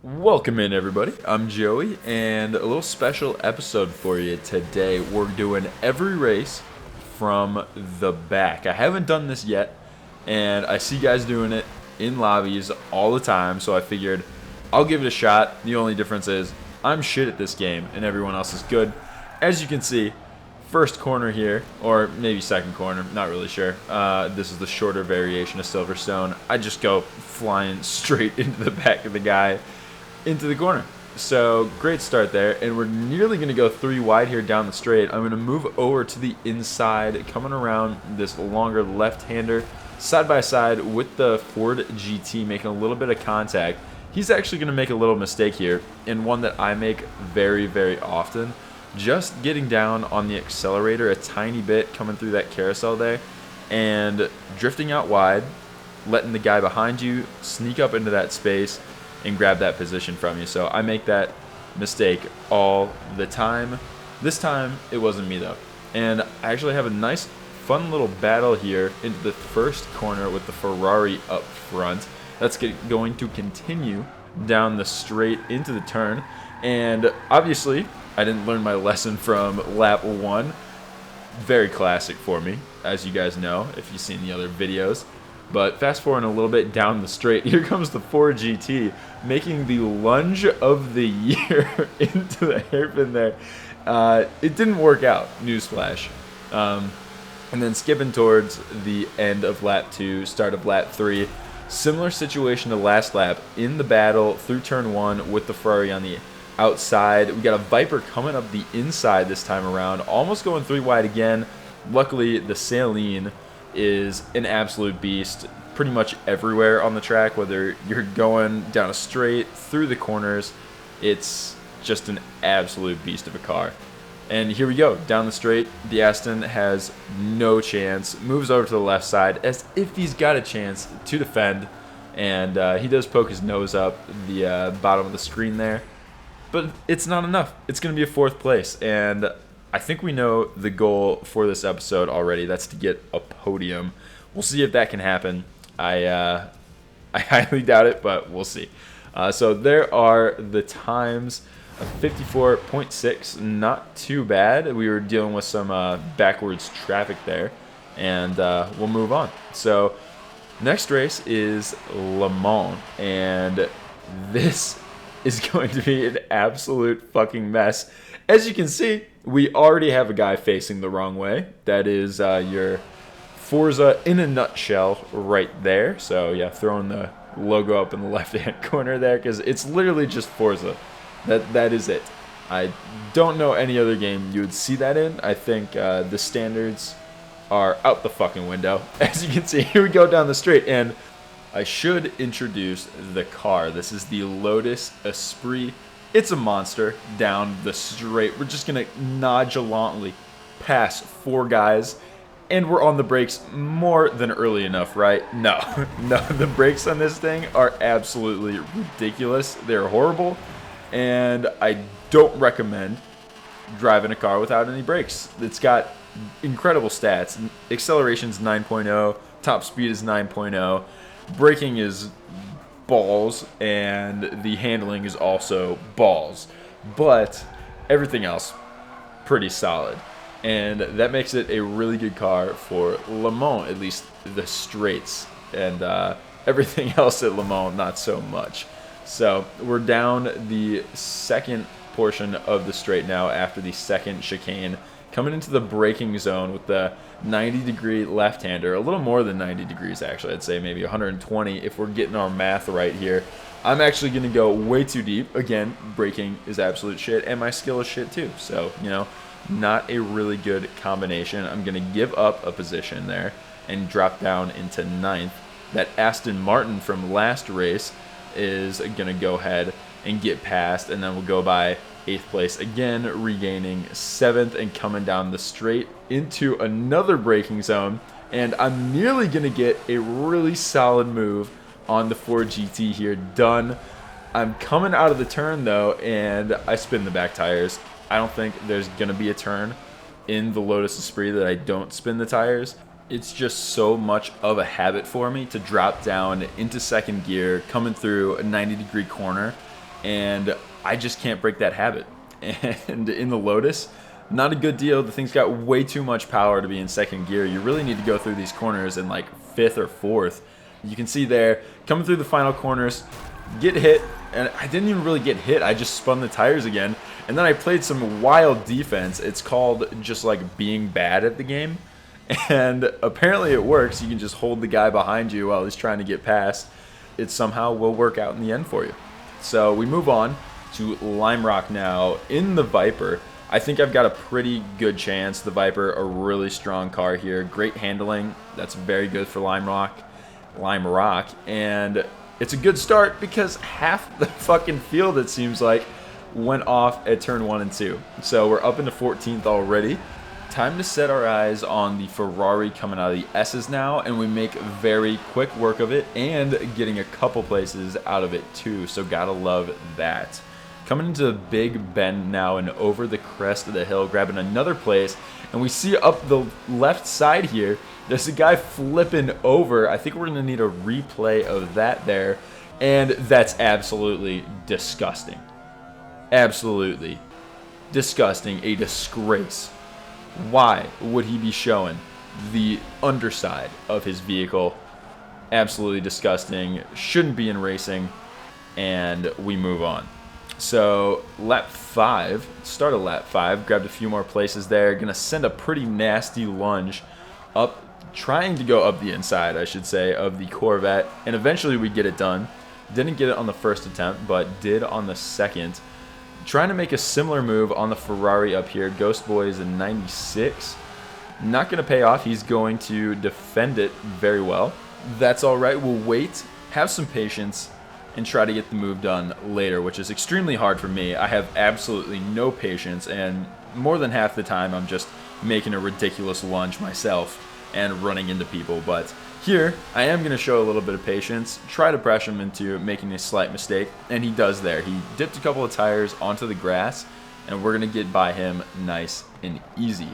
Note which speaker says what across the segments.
Speaker 1: Welcome in, everybody. I'm Joey, and a little special episode for you today. We're doing every race from the back. I haven't done this yet, and I see guys doing it in lobbies all the time, so I figured I'll give it a shot. The only difference is I'm shit at this game, and everyone else is good. As you can see, first corner here, or maybe second corner, not really sure. This is the shorter variation of Silverstone. I just go flying straight into the back of the guy into the corner. So great start there, and we're nearly going to go 3 wide here down the straight. I'm going to move over to the inside, coming around this longer left-hander side by side with the Ford GT, making a little bit of contact. He's actually going to make a little mistake here, and one that I make very, very often. Just getting down on the accelerator a tiny bit, coming through that carousel there, and drifting out wide, letting the guy behind you sneak up into that space and grab that position from you. So I make that mistake all the time. This time, it wasn't me though. And I actually have a nice, fun little battle here into the first corner with the Ferrari up front. That's going to continue down the straight into the turn. And obviously, I didn't learn my lesson from lap 1. Very classic for me, as you guys know, if you've seen the other videos. But fast forwarding a little bit down the straight, here comes the Ford GT, making the lunge of the year into the hairpin there. It didn't work out, newsflash. And then skipping towards the end of lap 2, start of lap 3. Similar situation to last lap, in the battle through turn 1 with the Ferrari on the outside. We got a Viper coming up the inside this time around, almost going 3 wide again. Luckily, the Saline is an absolute beast pretty much everywhere on the track, whether you're going down a straight, through the corners. It's just an absolute beast of a car. And here we go, down the straight. The Aston has no chance, moves over to the left side as if he's got a chance to defend, and he does poke his nose up the bottom of the screen there, but it's not enough. It's going to be a 4th place, and I think we know the goal for this episode already. That's to get a podium. We'll see if that can happen. I highly doubt it, but we'll see. So there are the times of 54.6. Not too bad. We were dealing with some backwards traffic there, and we'll move on. So next race is Le Mans, and this is going to be an absolute fucking mess. As you can see, we already have a guy facing the wrong way. That is your Forza in a nutshell right there. So yeah, throwing the logo up in the left-hand corner there, because it's literally just Forza. That is it. I don't know any other game you would see that in. I think the standards are out the fucking window. As you can see, here we go down the straight, and I should introduce the car. This is the Lotus Esprit. It's a monster down the straight. We're just going to nonchalantly pass 4 guys, and we're on the brakes more than early enough, right? No, the brakes on this thing are absolutely ridiculous. They're horrible, and I don't recommend driving a car without any brakes. It's got incredible stats. Acceleration's 9.0, top speed is 9.0, braking is balls, and the handling is also balls, but everything else pretty solid, and that makes it a really good car for Le Mans, at least the straights, and everything else at Le Mans not so much. So we're down the second portion of the straight now after the second chicane, coming into the braking zone with the 90-degree left-hander, a little more than 90 degrees actually. I'd say maybe 120 if we're getting our math right here. I'm actually going to go way too deep. Again, braking is absolute shit, and my skill is shit too. So, you know, not a really good combination. I'm going to give up a position there and drop down into 9th. That Aston Martin from last race is going to go ahead and get past, and then we'll go by 8th place again, regaining 7th and coming down the straight into another braking zone, and I'm nearly going to get a really solid move on the Ford GT here done. I'm coming out of the turn though, and I spin the back tires. I don't think there's going to be a turn in the Lotus Esprit that I don't spin the tires. It's just so much of a habit for me to drop down into second gear, coming through a 90-degree corner, and I just can't break that habit. And in the Lotus, not a good deal. The thing's got way too much power to be in second gear. You really need to go through these corners in like fifth or fourth. You can see there, coming through the final corners, get hit, and I didn't even really get hit. I just spun the tires again, and then I played some wild defense. It's called just like being bad at the game, and apparently it works. You can just hold the guy behind you while he's trying to get past. It somehow will work out in the end for you. So we move on to Lime Rock now in the Viper. I think I've got a pretty good chance. The Viper, a really strong car here. Great handling. That's very good for Lime Rock. And it's a good start because half the fucking field, it seems like, went off at turn 1 and 2. So we're up into 14th already. Time to set our eyes on the Ferrari coming out of the S's now, and we make very quick work of it and getting a couple places out of it too, so gotta love that. Coming into the big bend now and over the crest of the hill, grabbing another place, and we see up the left side here, there's a guy flipping over. I think we're gonna need a replay of that there, and that's absolutely disgusting. Absolutely disgusting, a disgrace. Why would he be showing the underside of his vehicle? Absolutely disgusting. Shouldn't be in racing. And we move on. So lap 5, start of lap 5, grabbed a few more places there. Gonna send a pretty nasty lunge up, trying to go up the inside, I should say, of the Corvette. And eventually we get it done. Didn't get it on the first attempt, but did on the second. Trying to make a similar move on the Ferrari up here. Ghost Boy is in 96. Not going to pay off. He's going to defend it very well. That's all right. We'll wait, have some patience, and try to get the move done later, which is extremely hard for me. I have absolutely no patience, and more than half the time I'm just making a ridiculous lunge myself and running into people. But here, I am going to show a little bit of patience, try to pressure him into making a slight mistake, and he does there. He dipped a couple of tires onto the grass, and we're going to get by him nice and easy.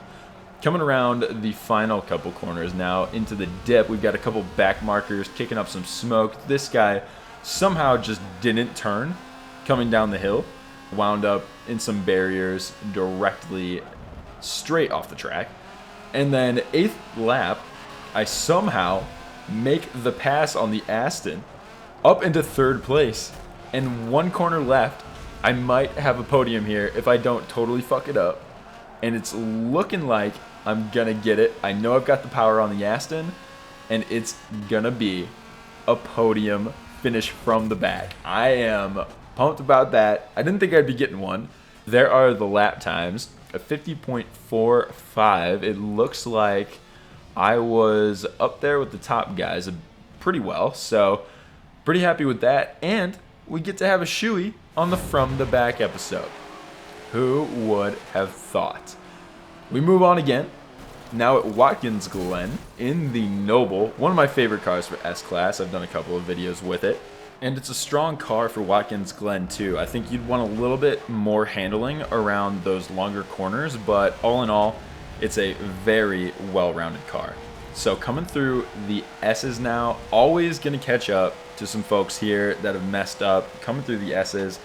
Speaker 1: Coming around the final couple corners now into the dip, we've got a couple back markers kicking up some smoke. This guy somehow just didn't turn coming down the hill, wound up in some barriers directly straight off the track. And then 8th lap, I somehow make the pass on the Aston up into 3rd place, and 1 corner left. I might have a podium here if I don't totally fuck it up, and it's looking like I'm gonna get it. I know I've got the power on the Aston, and it's gonna be a podium finish from the back. I am pumped about that. I didn't think I'd be getting one. There are the lap times, a 50.45. It looks like I was up there with the top guys pretty well, so pretty happy with that. And we get to have a shoey on the From the Back episode. Who would have thought? We move on again. Now at Watkins Glen in the Noble, one of my favorite cars for S-Class. I've done a couple of videos with it. And it's a strong car for Watkins Glen too. I think you'd want a little bit more handling around those longer corners, but all in all, it's a very well-rounded car. So coming through the S's now, always going to catch up to some folks here that have messed up, coming through the S's,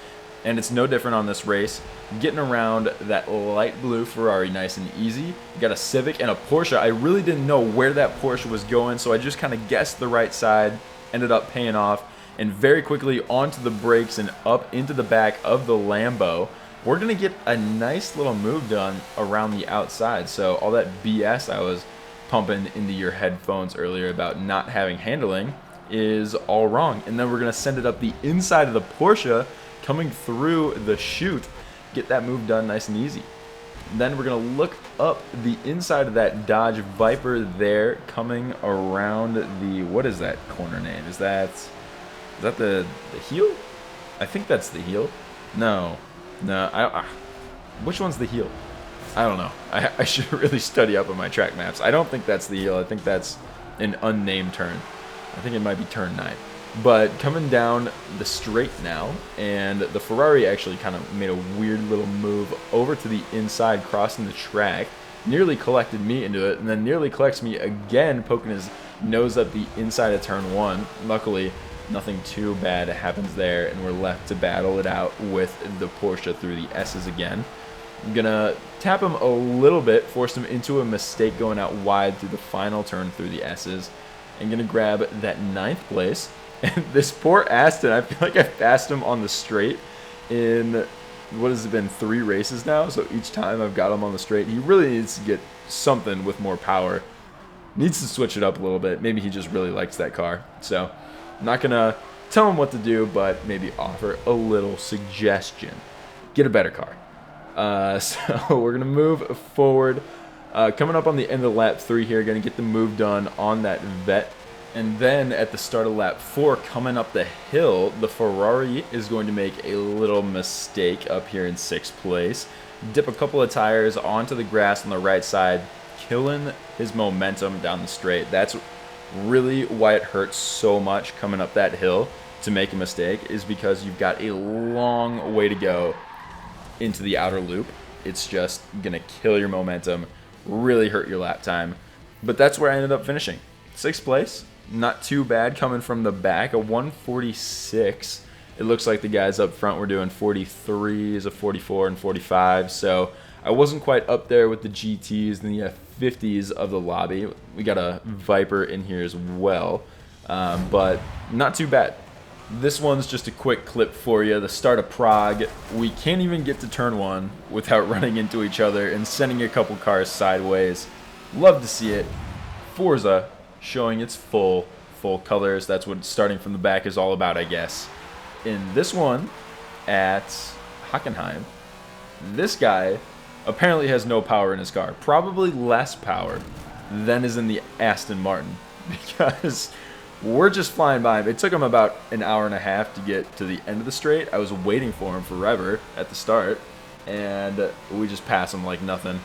Speaker 1: and it's no different on this race. Getting around that light blue Ferrari nice and easy. You got a Civic and a Porsche. I really didn't know where that Porsche was going, so I just kind of guessed the right side, ended up paying off, and very quickly onto the brakes and up into the back of the Lambo. We're going to get a nice little move done around the outside. So all that BS I was pumping into your headphones earlier about not having handling is all wrong. And then we're going to send it up the inside of the Porsche, coming through the chute, get that move done nice and easy. Then we're going to look up the inside of that Dodge Viper there, coming around the, what is that corner name? Is that the heel? I think that's the heel. No, which one's the heel? I don't know. I should really study up on my track maps. I don't think that's the heel. I think that's an unnamed turn. I think it might be turn 9. But coming down the straight now, and the Ferrari actually kind of made a weird little move over to the inside, crossing the track, nearly collected me into it, and then nearly collects me again, poking his nose up the inside of turn 1. Luckily, Nothing too bad happens there, and we're left to battle it out with the Porsche through the S's again. I'm gonna tap him a little bit, force him into a mistake going out wide through the final turn through the S's. I'm gonna grab that 9th place. And this poor Aston, I feel like I've passed him on the straight in, what has it been, 3 races now? So each time I've got him on the straight. He really needs to get something with more power. Needs to switch it up a little bit. Maybe he just really likes that car. So I'm not gonna tell him what to do, but maybe offer a little suggestion. Get a better car. So we're gonna move forward. Coming up on the end of lap 3 here, gonna get the move done on that Vet. And then at the start of lap 4, coming up the hill, the Ferrari is going to make a little mistake up here in 6th place. Dip a couple of tires onto the grass on the right side, killing his momentum down the straight. That's really why it hurts so much coming up that hill to make a mistake, is because you've got a long way to go into the outer loop. It's just going to kill your momentum, really hurt your lap time. But that's where I ended up finishing. 6th place. Not too bad coming from the back, a 146. It looks like the guys up front were doing 43s, a 44, and 45. So I wasn't quite up there with the GTs and the 50s of the lobby. We got a Viper in here as well, but not too bad. This one's just a quick clip for you. The start of Prague, we can't even get to turn 1 without running into each other and sending a couple cars sideways. Love to see it. Forza showing its full colors. That's what starting from the back is all about, I guess. In this one at Hockenheim, this guy apparently has no power in his car. Probably less power than is in the Aston Martin, because we're just flying by him. It took him about an hour and a half to get to the end of the straight. I was waiting for him forever at the start, and we just pass him like nothing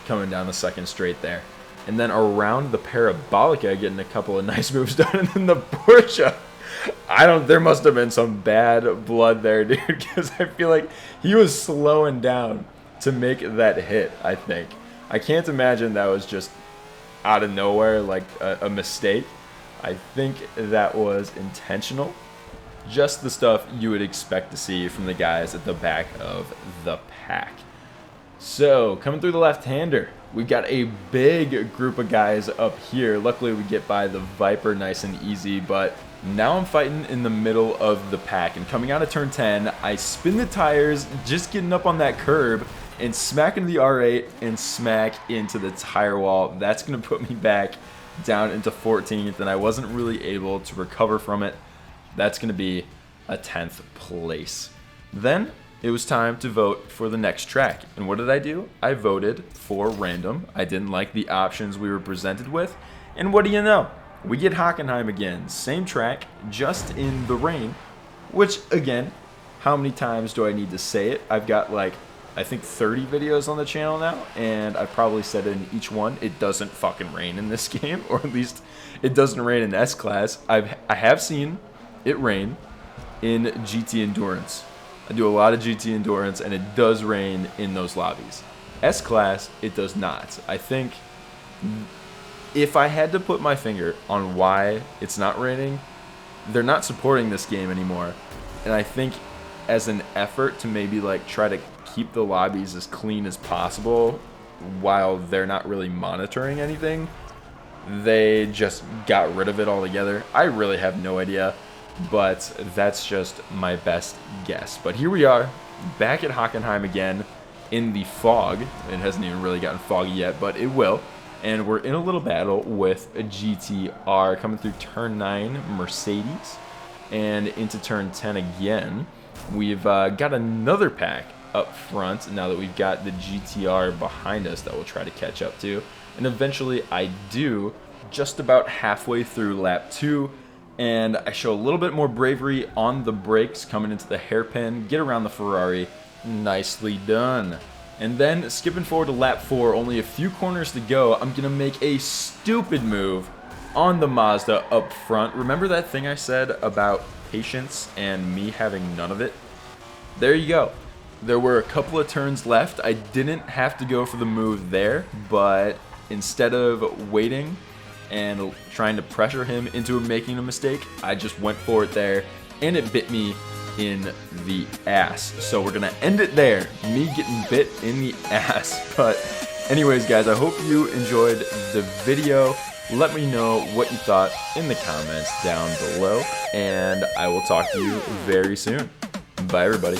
Speaker 1: coming down the 2nd straight there. And then around the Parabolica, getting a couple of nice moves done. And then the Porsche, there must have been some bad blood there, dude, because I feel like he was slowing down to make that hit, I think. I can't imagine that was just out of nowhere, like a mistake. I think that was intentional. Just the stuff you would expect to see from the guys at the back of the pack. So, coming through the left-hander, we've got a big group of guys up here. Luckily, we get by the Viper nice and easy, but now I'm fighting in the middle of the pack. And coming out of turn 10, I spin the tires, just getting up on that curb, and smack into the R8 and smack into the tire wall. That's going to put me back down into 14th, and I wasn't really able to recover from it. That's going to be a 10th place. Then it was time to vote for the next track. And what did I do? I voted for random. I didn't like the options we were presented with. And what do you know? We get Hockenheim again. Same track, just in the rain. Which, again, how many times do I need to say it? I've got like, I think 30 videos on the channel now. And I've probably said it in each one. It doesn't fucking rain in this game. Or at least it doesn't rain in S-Class. I have seen it rain in GT Endurance. I do a lot of GT Endurance, and it does rain in those lobbies. S-Class, it does not. I think if I had to put my finger on why it's not raining, they're not supporting this game anymore. And I think as an effort to maybe like try to keep the lobbies as clean as possible while they're not really monitoring anything, they just got rid of it altogether. I really have no idea. But that's just my best guess. But here we are, back at Hockenheim again in the fog. It hasn't even really gotten foggy yet, but it will. And we're in a little battle with a GTR coming through turn 9, Mercedes, and into turn 10 again. We've got another pack up front now that we've got the GTR behind us that we'll try to catch up to. And eventually I do, just about halfway through lap 2. And I show a little bit more bravery on the brakes coming into the hairpin, get around the Ferrari, nicely done. And then skipping forward to lap 4, only a few corners to go, I'm going to make a stupid move on the Mazda up front. Remember that thing I said about patience and me having none of it? There you go. There were a couple of turns left. I didn't have to go for the move there, but instead of waiting and trying to pressure him into making a mistake. I just went for it there, and it bit me in the ass. So we're gonna end it there, me getting bit in the ass. But anyways, guys, I hope you enjoyed the video. Let me know what you thought in the comments down below, and I will talk to you very soon. Bye, everybody.